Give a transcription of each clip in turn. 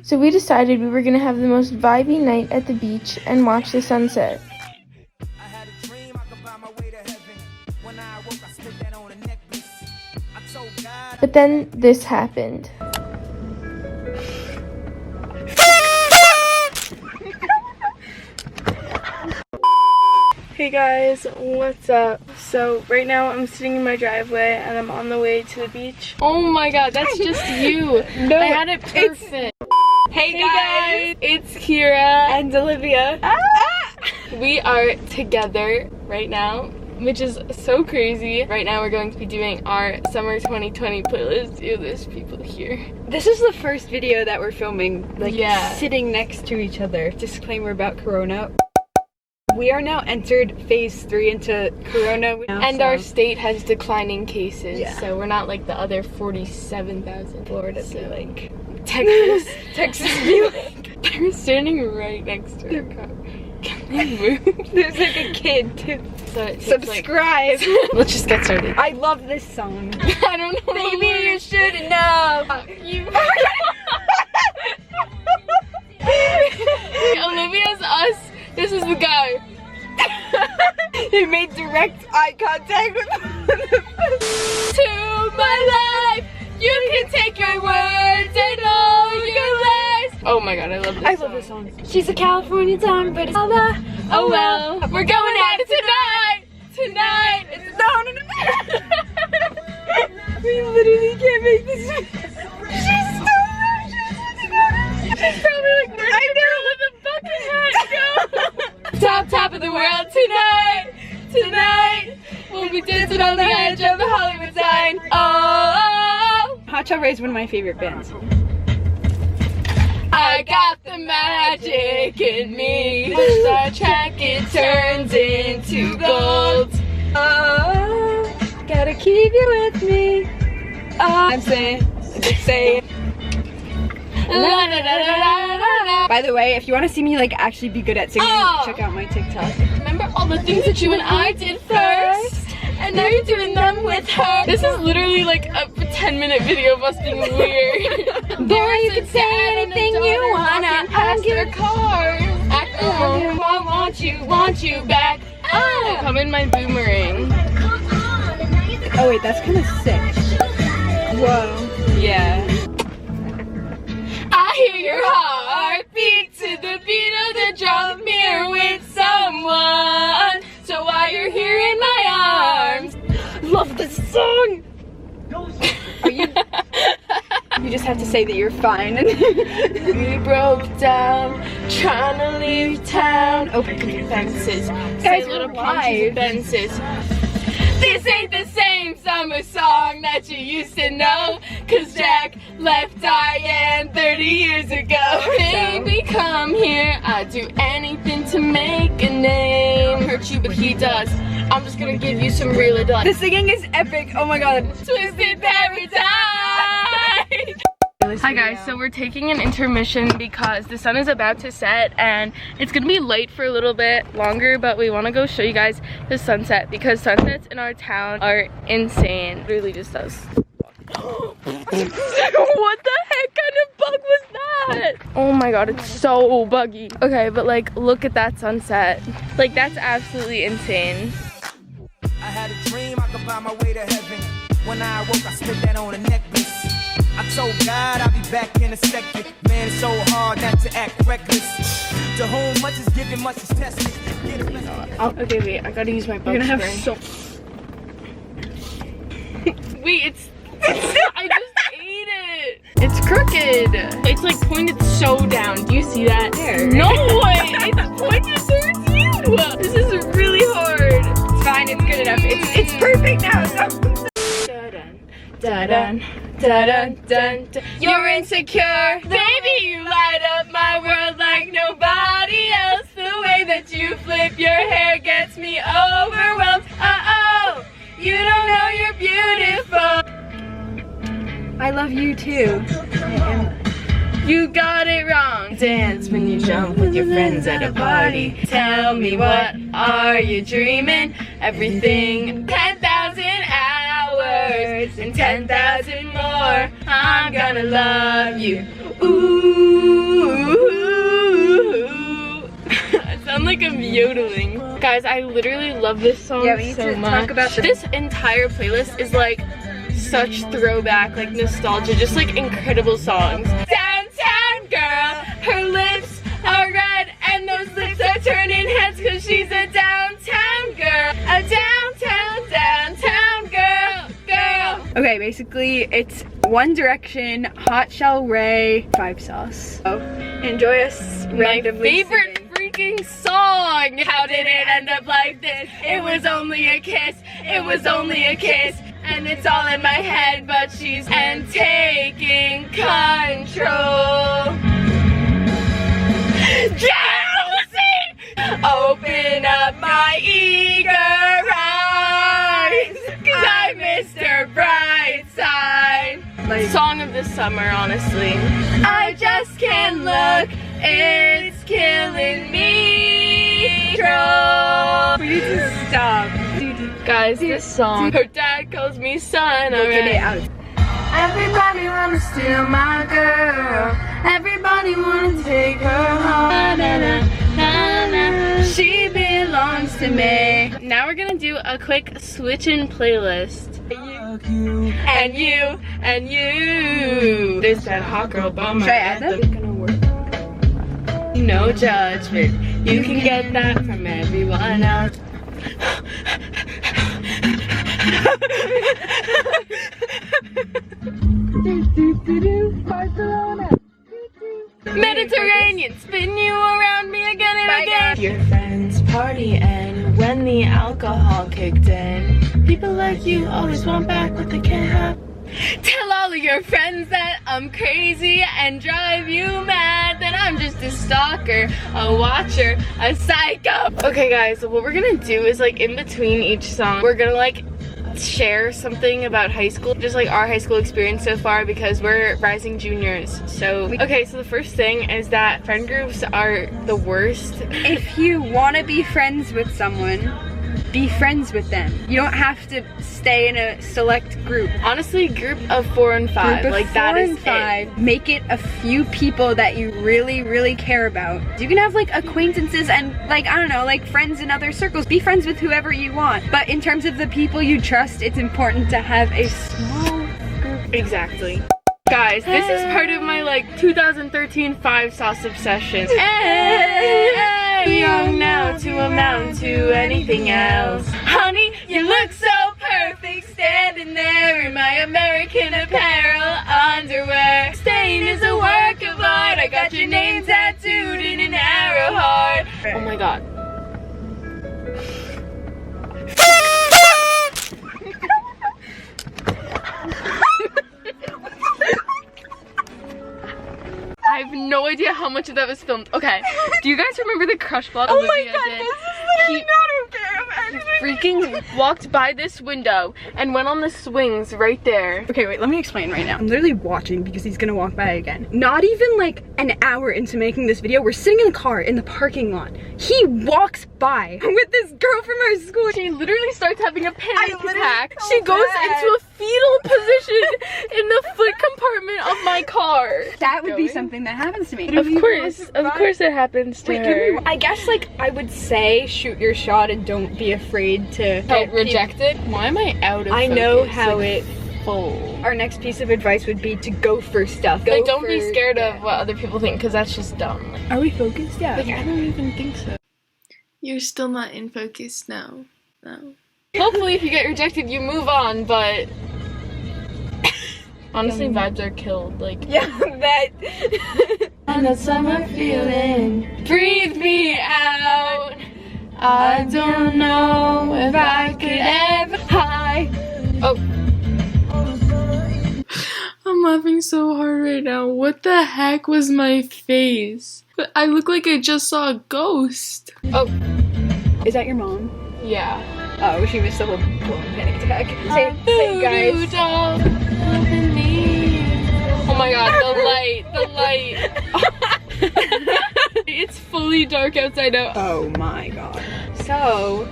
So we decided we were gonna have the most vibey night at the beach and watch the sunset. But then this happened. Hey guys, what's up? So right now I'm sitting in my driveway and I'm on the way to the beach. Oh my god, that's just you. No, I had it perfect. Hey guys, it's Kiera and Olivia. We are together right now, which is so crazy. Right now we're going to be doing our summer 2020 playlist. Ew, there's people here. This is the first video that we're filming, like sitting next to each other. Disclaimer about Corona. We are now entered phase 3 into Corona. And our state has declining cases, so we're not like the other 47,000. Florida, so like Texas. Texas be like, they're standing right next to our car. Can they move? There's like a kid too. So subscribe. Like, let's just get started. I love this song. I don't know. Maybe you shouldn't know. You. Olivia's us. This is the guy. He made direct eye contact with To my life, you can take your words and all your lies. Oh my god, I love this song. I love this song. She's a California song, but it's all the, oh well. We're going at it tonight. Tonight. It's no. We literally can't make this. She's so She's probably like, where's the girl with the bucket hat go? Top of the world tonight. Tonight. We'll be dancing on the edge of the Hollywood sign. Oh. Hot Chocolate is one of my favorite bands. I got the magic in me. Star Trek, it turns into gold. Oh, gotta keep you with me. I'm saying. La, da, da, da, da, da. By the way, if you want to see me like actually be good at singing, check out my TikTok. Remember all the things that you and I did first? And now you're doing them with her. This is literally like a 10-minute video of us being weird. There you can say anything you wanna. Past their car. Act home. I want you back. Oh, come in my boomerang. Oh wait, that's kind of sick. Whoa. Yeah. I hear your heart beat to the beat of the drum here with someone. So while you're here in my arms, love this song. Are you? You just have to say that you're fine. We broke down, trying to leave town. Open your fences, guys, say little punches and fences. This ain't the same summer song that you used to know, 'cause Jack left Diane 30 years ago. Baby, come here, I'd do anything to make a name. Hurt you, but he does. I'm just gonna give you some real advice. The singing is epic, oh my god. Twisted Paradise! Hi guys, so we're taking an intermission because the sun is about to set and it's gonna be light for a little bit longer, but we want to go show you guys the sunset because sunsets in our town are insane. Literally just us. What the heck kind of bug was that? Oh my god, it's so buggy. Okay, but like look at that sunset. Like that's absolutely insane. I had a dream I could buy my way to heaven. When I awoke, I spit that on a necklace. I told God I'll be back in a second. Man, it's so hard not to act reckless. To whom much is given, much is tested. Okay, wait, I gotta use my bug You're gonna spray. have so. Wait, it's I just ate it. It's crooked. It's like pointed so down. Do you see that? There. No way. It's pointed towards you. This is really hard. It's fine. It's good enough. It's perfect now. So. Dun, dun, dun, dun, dun. You're insecure, baby. You light up my world like nobody else. The way that you flip your hair gets me overwhelmed. Oh, you don't know you're beautiful. I love you too. You got it wrong. Dance when you jump with your friends at a party. Tell me, what are you dreaming? Everything 10,000 hours and 10,000 more. I'm gonna love you. Ooh. yodeling. Guys, I literally love this song Yeah, we need so to much. talk about This entire playlist is like such throwback, like nostalgia, just like incredible songs. Downtown girl, her lips are red and those lips are turning heads cause she's a downtown girl. A downtown girl. Okay, basically it's One Direction, Hot Shell Ray, 5 Sauce. So enjoy us randomly My favorite singing. freaking song. How did it end up like this? It was only a kiss. It was only a kiss. And it's all in my head, but she's and taking control. Jealousy! Open up my eager eyes, cause I missed her bright side. Like, Song of the summer, honestly. I just can't look, it's killing me. we need to stop. Guys, this song. Her dad calls me son. Look at it out. Everybody wanna steal my girl. Everybody wanna take her home. Na, na, na, na. She belongs to me. Now we're gonna do a quick switch in playlist. And you, and you. There's that hot girl bummer. Should I add that? It's gonna work. No judgment. You can get that from everyone else. Mediterranean, spin you around me again and again. Your friends party and when the alcohol kicked in, people like you always want back what they can't have. Tell all of your friends that I'm crazy and drive you mad, that I'm just a stalker, a watcher, a psycho. Okay guys, so what we're gonna do is like in between each song, we're gonna like share something about high school, just like our high school experience so far, because we're rising juniors. So okay, so the first thing is that friend groups are the worst. If you want to be friends with someone, be friends with them. You don't have to stay in a select group. Honestly, group of 4 and 5, Group of like that 4 is and 5. Make it a few people that you really care about. You can have like acquaintances and like, I don't know, like friends in other circles. Be friends with whoever you want. But in terms of the people you trust, it's important to have a small group. Exactly. Guys, this is part of my like 2013 5 Sauce obsession. Hey, young now to amount to anything else. Honey, you look so perfect standing there in my American Apparel underwear. Stain is a work of art. I got your name tattooed in an arrow heart. Oh my god. I have no idea how much of that was filmed. Okay, do you guys remember the crush vlog Olivia did? This is literally not okay. Freaking walked by this window and went on the swings right there. Okay, wait, let me explain right now. I'm literally watching because he's gonna walk by again. Not even like an hour into making this video, we're sitting in the car in the parking lot. He walks by with this girl from our school. She literally starts having a panic attack. so She goes bad. into a fetal position in the foot compartment of my car. That would be something that happens to me. Of course it happens to her. I guess like I would say shoot your shot and don't be afraid to Get rejected? Why am I out of I know focus? how Like, it. full. Our next piece of advice would be to go for stuff. Like, don't be scared of what other people think, because that's just dumb. Like, Are we focused? Yeah. I don't even think so. You're still not in focus now. No. Hopefully if you get rejected you move on, but honestly vibes are killed. Like, Yeah, that. on a summer feeling, breathe me out. I don't know if I could ever hide. Oh. I'm laughing so hard right now. What the heck was my face? I look like I just saw a ghost. Oh. Is that your mom? Yeah. Oh, she missed the whole panic attack. Say, hey guys. Oh my god, the light. It's fully dark outside now. Oh my god. So,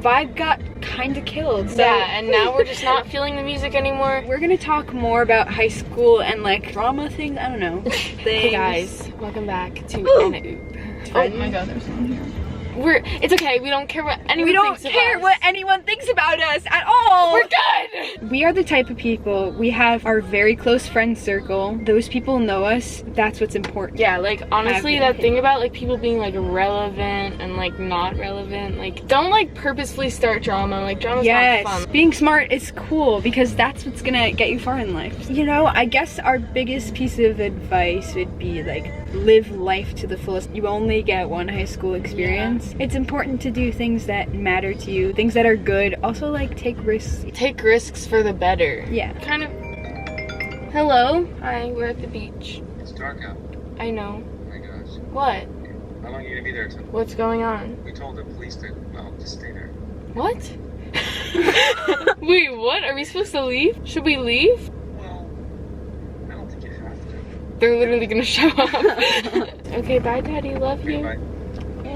vibe got kind of killed. So Yeah, and now we're just not feeling the music anymore. we're gonna talk more about high school and like drama things. I don't know. Hey guys, welcome back to Ooh. Anna Oop. Oh my god, there's someone here. It's okay. We don't care what anyone thinks of us. We don't care what anyone thinks about us at all. We're good. We are the type of people, we have our very close friend circle. Those people know us. That's what's important. Yeah, like honestly, that thing about like people being like relevant and like not relevant, like don't like purposefully start drama. Like drama's not fun. Being smart is cool because that's what's gonna get you far in life. You know, I guess our biggest piece of advice would be like live life to the fullest. You only get one high school experience. Yeah. It's important to do things that matter to you, things that are good. Also like take risks. Take risks for the better. Yeah. Kind of. Hello? Hi, we're at the beach. It's dark out. I know. Oh my gosh. What? How long are you gonna be there till? What's going on? We told the police that, well, just stay there. What? Wait, what? Are we supposed to leave? Should we leave? Well, I don't think you have to. They're literally gonna show up. Okay, bye Daddy, love you. Bye.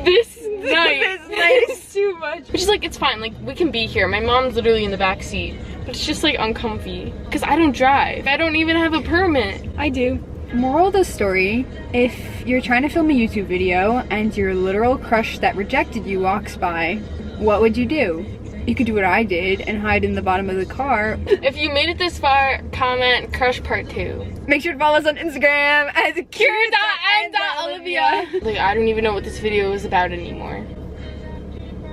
This night. This night is too much. Which is like, it's fine, like we can be here. My mom's literally in the back seat, but it's just like uncomfy. Cause I don't drive. I don't even have a permit. I do. Moral of the story, if you're trying to film a YouTube video and your literal crush that rejected you walks by, what would you do? You could do what I did and hide in the bottom of the car. If you made it this far, comment crush part 2. Make sure to follow us on Instagram as Kiera.and.Olivia. Like, I don't even know what this video is about anymore.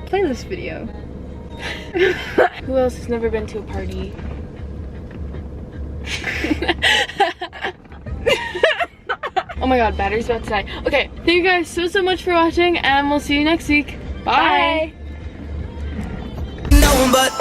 Playlist video. Who else has never been to a party? Oh my god, battery's about to die. Okay, thank you guys so much for watching, and we'll see you next week. Bye. No one but